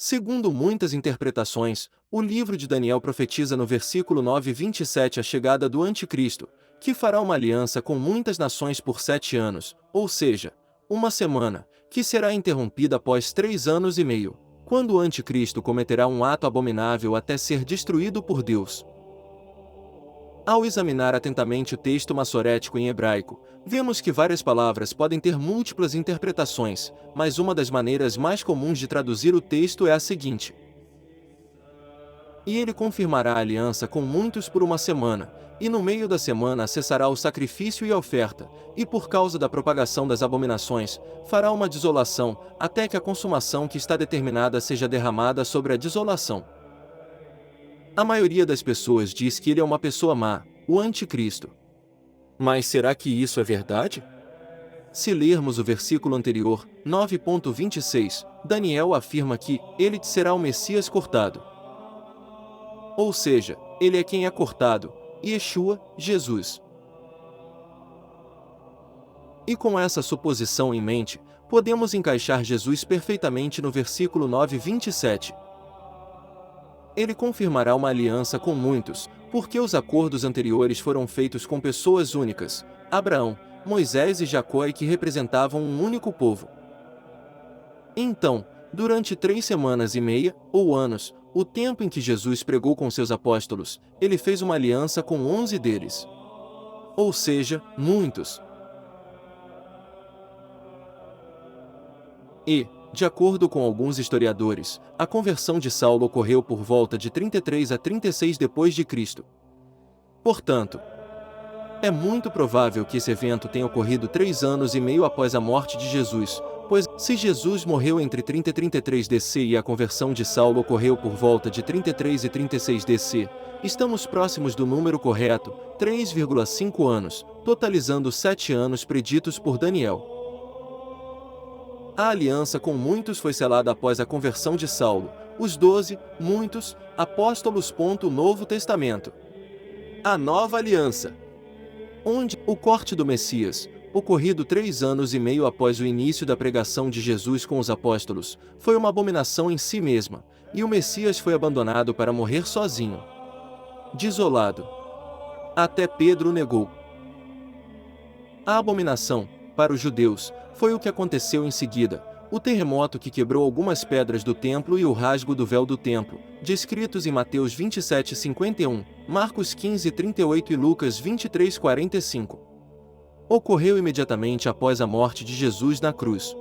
Segundo muitas interpretações, o livro de Daniel profetiza no versículo 9:27 a chegada do Anticristo, que fará uma aliança com muitas nações por 7 anos, ou seja, uma semana, que será interrompida após 3 anos e meio, quando o Anticristo cometerá um ato abominável até ser destruído por Deus. Ao examinar atentamente o texto massorético em hebraico, vemos que várias palavras podem ter múltiplas interpretações, mas uma das maneiras mais comuns de traduzir o texto é a seguinte: E ele confirmará a aliança com muitos por uma semana, e no meio da semana cessará o sacrifício e a oferta, e por causa da propagação das abominações, fará uma desolação, até que a consumação que está determinada seja derramada sobre a desolação. A maioria das pessoas diz que ele é uma pessoa má, o Anticristo. Mas será que isso é verdade? Se lermos o versículo anterior, 9:26, Daniel afirma que ele será o Messias cortado. Ou seja, ele é quem é cortado, Yeshua, Jesus. E com essa suposição em mente, podemos encaixar Jesus perfeitamente no versículo 9:27. Ele confirmará uma aliança com muitos, porque os acordos anteriores foram feitos com pessoas únicas, Abraão, Moisés e Jacó, que representavam um único povo. Então, durante 3 semanas e meia, ou anos, o tempo em que Jesus pregou com seus apóstolos, ele fez uma aliança com 11 deles. Ou seja, muitos. E, de acordo com alguns historiadores, a conversão de Saulo ocorreu por volta de 33 a 36 depois de Cristo. Portanto, é muito provável que esse evento tenha ocorrido 3 anos e meio após a morte de Jesus, pois, se Jesus morreu entre 30 e 33 DC e a conversão de Saulo ocorreu por volta de 33 e 36 DC, estamos próximos do número correto, 3,5 anos, totalizando 7 anos preditos por Daniel. A aliança com muitos foi selada após a conversão de Saulo, os 12, muitos, apóstolos. Novo Testamento. A Nova Aliança. Onde o corte do Messias, ocorrido 3 anos e meio após o início da pregação de Jesus com os apóstolos, foi uma abominação em si mesma, e o Messias foi abandonado para morrer sozinho. Desolado. Até Pedro o negou. A abominação, para os judeus, foi o que aconteceu em seguida, o terremoto que quebrou algumas pedras do templo e o rasgo do véu do templo, descritos em Mateus 27:51, Marcos 15:38 e Lucas 23:45. Ocorreu imediatamente após a morte de Jesus na cruz.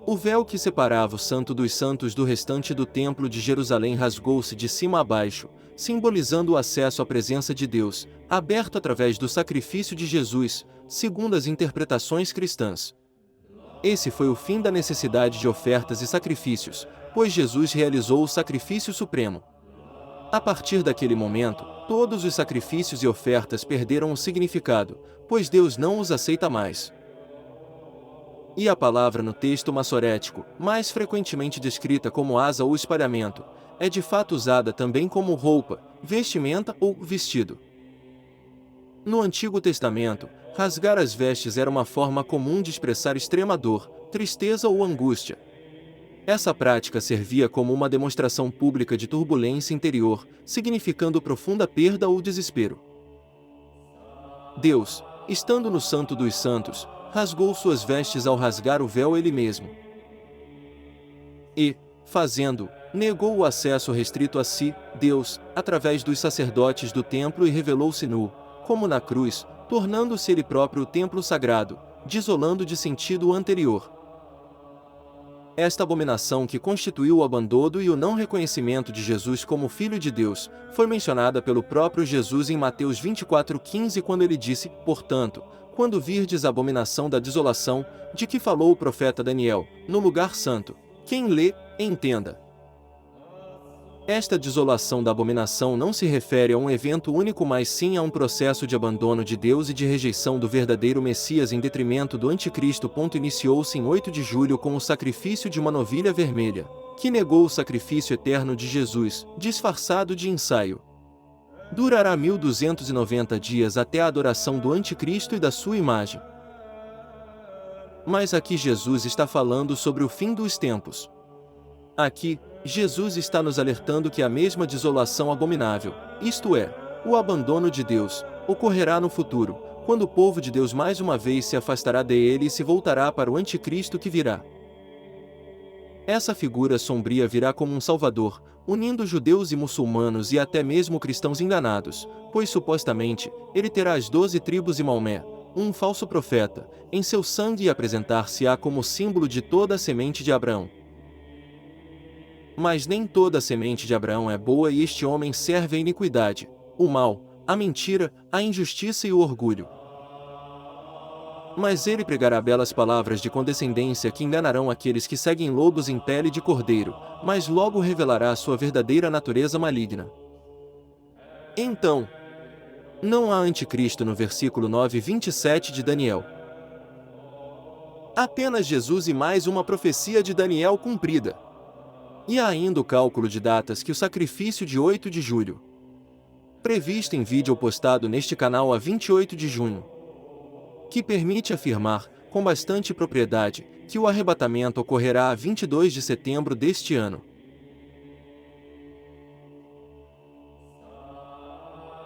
O véu que separava o Santo dos Santos do restante do Templo de Jerusalém rasgou-se de cima a baixo, simbolizando o acesso à presença de Deus, aberto através do sacrifício de Jesus, segundo as interpretações cristãs. Esse foi o fim da necessidade de ofertas e sacrifícios, pois Jesus realizou o sacrifício supremo. A partir daquele momento, todos os sacrifícios e ofertas perderam o significado, pois Deus não os aceita mais. E a palavra no texto massorético, mais frequentemente descrita como asa ou espalhamento, é de fato usada também como roupa, vestimenta ou vestido. No Antigo Testamento, rasgar as vestes era uma forma comum de expressar extrema dor, tristeza ou angústia. Essa prática servia como uma demonstração pública de turbulência interior, significando profunda perda ou desespero. Deus, estando no Santo dos Santos, rasgou suas vestes ao rasgar o véu ele mesmo. E, fazendo, negou o acesso restrito a si, Deus, através dos sacerdotes do templo e revelou-se nu, como na cruz, tornando-se ele próprio o templo sagrado, desolando de sentido o anterior. Esta abominação que constituiu o abandono e o não reconhecimento de Jesus como Filho de Deus, foi mencionada pelo próprio Jesus em Mateus 24:15 quando ele disse: Portanto, quando virdes a abominação da desolação, de que falou o profeta Daniel, no lugar santo, quem lê, entenda. Esta desolação da abominação não se refere a um evento único, mas sim a um processo de abandono de Deus e de rejeição do verdadeiro Messias em detrimento do Anticristo. Iniciou-se em 8 de julho com o sacrifício de uma novilha vermelha, que negou o sacrifício eterno de Jesus, disfarçado de ensaio. Durará 1290 dias até a adoração do Anticristo e da sua imagem. Mas aqui Jesus está falando sobre o fim dos tempos. Aqui, Jesus está nos alertando que a mesma desolação abominável, isto é, o abandono de Deus, ocorrerá no futuro, quando o povo de Deus mais uma vez se afastará dele e se voltará para o anticristo que virá. Essa figura sombria virá como um salvador, unindo judeus e muçulmanos e até mesmo cristãos enganados, pois supostamente, ele terá as 12 tribos e Maomé, um falso profeta, em seu sangue e apresentar-se-á como símbolo de toda a semente de Abraão. Mas nem toda a semente de Abraão é boa e este homem serve a iniquidade, o mal, a mentira, a injustiça e o orgulho. Mas ele pregará belas palavras de condescendência que enganarão aqueles que seguem lobos em pele de cordeiro, mas logo revelará a sua verdadeira natureza maligna. Então, não há anticristo no versículo 9:27 de Daniel. Apenas Jesus e mais uma profecia de Daniel cumprida. E há ainda o cálculo de datas que o sacrifício de 8 de julho, previsto em vídeo postado neste canal a 28 de junho, que permite afirmar, com bastante propriedade, que o arrebatamento ocorrerá a 22 de setembro deste ano.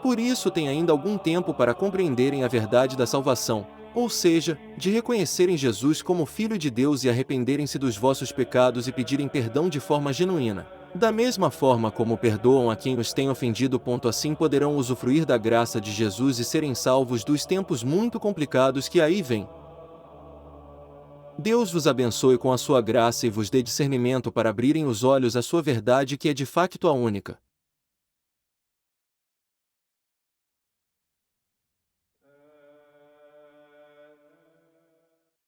Por isso tem ainda algum tempo para compreenderem a verdade da salvação, ou seja, de reconhecerem Jesus como Filho de Deus e arrependerem-se dos vossos pecados e pedirem perdão de forma genuína. Da mesma forma como perdoam a quem os tem ofendido. Assim poderão usufruir da graça de Jesus e serem salvos dos tempos muito complicados que aí vêm. Deus vos abençoe com a sua graça e vos dê discernimento para abrirem os olhos à sua verdade que é de facto a única.